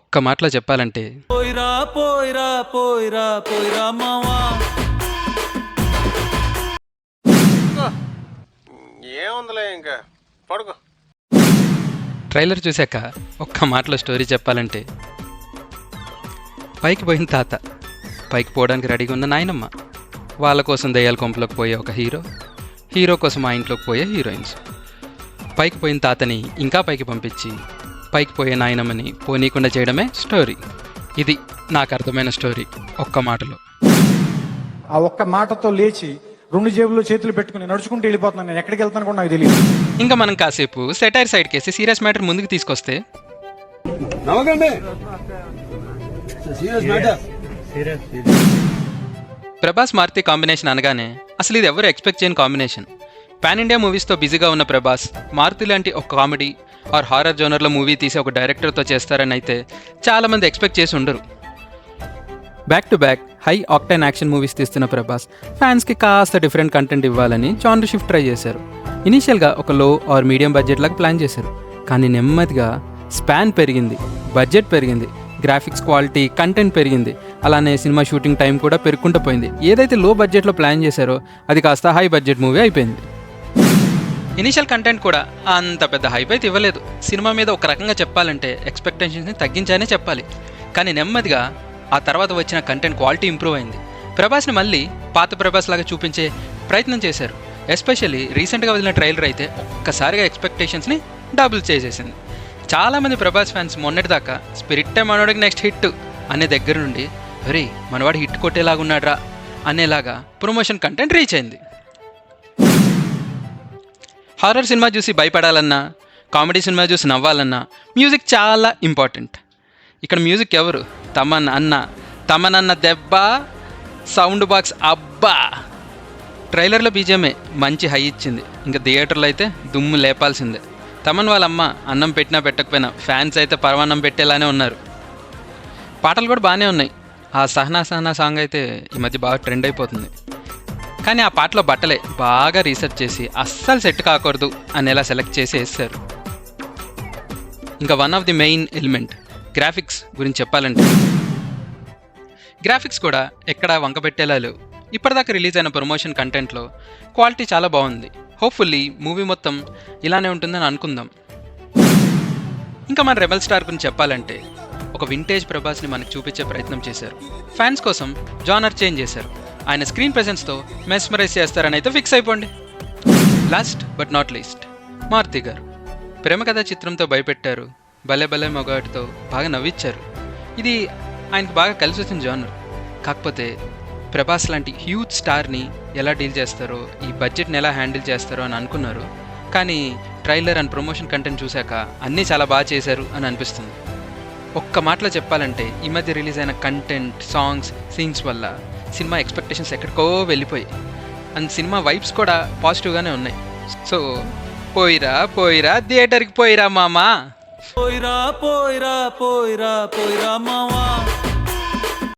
ఒక్క మాటలో చెప్పాలంటే పోయిరా పోయిరా పోయిరా పోయిరా మావా. ఏముందిలే ఇంకా పడుకో. ట్రైలర్ చూశాక ఒక్క మాటలో స్టోరీ చెప్పాలంటే, పైకి పోయిన తాత, పైకి పోవడానికి రెడీగా ఉన్న నాయనమ్మ, వాళ్ళ కోసం దయ్యాల కొంపలోకి పోయే ఒక హీరో, హీరో కోసం ఆ ఇంట్లోకి పోయే హీరోయిన్స్, పైకి పోయిన తాతని ఇంకా పైకి పంపించి పైకి పోయే నాయనమ్మని పోనీయకుండా చేయడమే స్టోరీ. ఇది నాకు అర్థమైన స్టోరీ ఒక్క మాటలో. ఆ ఒక్క మాటతో లేచి 2 జేబుల్లో చేతులు పెట్టుకుని నడుచుకుంటూ వెళ్ళిపోతున్నాను. నేను ఎక్కడికి వెళ్తాను కూడా నాకు తెలియదు. ఇంకా మనం కాసేపు సెటైర్ సైడ్ కేసి సీరియస్ మ్యాటర్ ముందుకు తీసుకొస్తే, ప్రభాస్ మారుతి కాంబినేషన్ అనగానే అసలు ఇది ఎవరు ఎక్స్పెక్ట్ చేయని కాంబినేషన్. పాన్ ఇండియా మూవీస్తో బిజీగా ఉన్న ప్రభాస్ మారుతి లాంటి ఒక కామెడీ ఆర్ హారర్ జోనర్లో మూవీ తీసి ఒక డైరెక్టర్తో చేస్తారని అయితే చాలామంది ఎక్స్పెక్ట్ చేసి ఉండరు. Back to back high octane action movies తీస్తున్న ప్రభాస్ ఫ్యాన్స్కి కాస్త డిఫరెంట్ కంటెంట్ ఇవ్వాలని జానర్ షిఫ్ట్ ట్రై చేశారు. ఇనీషియల్గా ఒక లో ఆర్ మీడియం బడ్జెట్ లాగా ప్లాన్ చేశారు. కానీ నెమ్మదిగా స్పాన్ పెరిగింది, బడ్జెట్ పెరిగింది, గ్రాఫిక్స్ క్వాలిటీ, కంటెంట్ పెరిగింది. అలానే సినిమా షూటింగ్ టైం కూడా పెరుగుకుంటూ పోయింది. ఏదైతే లో బడ్జెట్లో ప్లాన్ చేశారో అది కాస్త హై బడ్జెట్ మూవీ అయిపోయింది. ఇనీషియల్ కంటెంట్ కూడా అంత పెద్ద హైప్ అయితే ఇవ్వలేదు. సినిమా మీద ఒక రకంగా చెప్పాలంటే ఎక్స్పెక్టేషన్స్ని తగ్గించానే చెప్పాలి. కానీ నెమ్మదిగా ఆ తర్వాత వచ్చిన కంటెంట్ క్వాలిటీ ఇంప్రూవ్ అయింది. ప్రభాస్ని మళ్ళీ పాత ప్రభాస్ లాగా చూపించే ప్రయత్నం చేశారు. ఎస్పెషల్లీ రీసెంట్గా వదిలిన ట్రైలర్ అయితే ఒక్కసారిగా ఎక్స్పెక్టేషన్స్ని డబుల్ చేసేసింది. చాలామంది ప్రభాస్ ఫ్యాన్స్ మొన్నటిదాకా స్పిరిట్టే మనోడికి నెక్స్ట్ హిట్ అనే దగ్గర నుండి అరే మనవాడు హిట్ కొట్టేలాగున్నాడ్రా అనేలాగా ప్రమోషన్ కంటెంట్ రీచ్ అయింది. హారర్ సినిమా చూసి భయపడాలన్నా, కామెడీ సినిమా చూసి నవ్వాలన్నా మ్యూజిక్ చాలా ఇంపార్టెంట్. ఇక్కడ మ్యూజిక్ ఎవరు? తమనన్న దెబ్బ, సౌండ్ బాక్స్ అబ్బా. ట్రైలర్లో బీజిఎంఏ మంచి హై ఇచ్చింది. ఇంకా థియేటర్లో అయితే దుమ్ము లేపాల్సిందే. తమన్ వాళ్ళమ్మ అన్నం పెట్టినా పెట్టకపోయినా ఫ్యాన్స్ అయితే పరమాన్నం పెట్టేలానే ఉన్నారు. పాటలు కూడా బాగానే ఉన్నాయి. ఆ సహనా సాంగ్ అయితే ఈ మధ్య బాగా ట్రెండ్ అయిపోతుంది. కానీ ఆ పాటలో బట్టలే బాగా రీసెర్చ్ చేసి అస్సలు సెట్ కాకూడదు అనేలా సెలెక్ట్ చేసి వేస్తారు. ఇంకా one of the main element graphics గురించి చెప్పాలంటే, గ్రాఫిక్స్ కూడా ఎక్కడా వంకబెట్టేలా లేవు. ఇప్పటిదాకా రిలీజ్ అయిన ప్రమోషన్ కంటెంట్లో క్వాలిటీ చాలా బాగుంది. హోప్ఫుల్లీ మూవీ మొత్తం ఇలానే ఉంటుందని అనుకుందాం. ఇంకా మన రెబల్ స్టార్ గురించి చెప్పాలంటే, ఒక వింటేజ్ ప్రభాస్ని మనకు చూపించే ప్రయత్నం చేశారు. ఫ్యాన్స్ కోసం జానర్ చేంజ్ చేశారు. ఆయన స్క్రీన్ ప్రెజెన్స్తో మెస్మరైజ్ చేస్తారని అయితే ఫిక్స్ అయిపోండి. Last but not least, Maruthi garu Prema కథా చిత్రంతో భయపెట్టారు. భలే భలే మొగాటితో బాగా నవ్వించారు. ఇది ఆయనకు బాగా కలిసి వచ్చిన జానర్. కాకపోతే ప్రభాస్ లాంటి హ్యూజ్ స్టార్ని ఎలా డీల్ చేస్తారో, ఈ బడ్జెట్ని ఎలా హ్యాండిల్ చేస్తారో అని అనుకున్నారు. కానీ ట్రైలర్ అండ్ ప్రమోషన్ కంటెంట్ చూశాక అన్నీ చాలా బాగా చేశారు అని అనిపిస్తుంది. ఒక్క మాటలో చెప్పాలంటే ఈ మధ్య రిలీజ్ అయిన కంటెంట్, సాంగ్స్, సీన్స్ వల్ల సినిమా ఎక్స్పెక్టేషన్స్ ఎక్కడికో వెళ్ళిపోయి అండ్ సినిమా వైబ్స్ కూడా పాజిటివ్గానే ఉన్నాయి. సో పోయిరా పోయిరా థియేటర్కి పోయిరా మామా. పోయిరా పోయిరా పోయిరా పోయిరా మావా.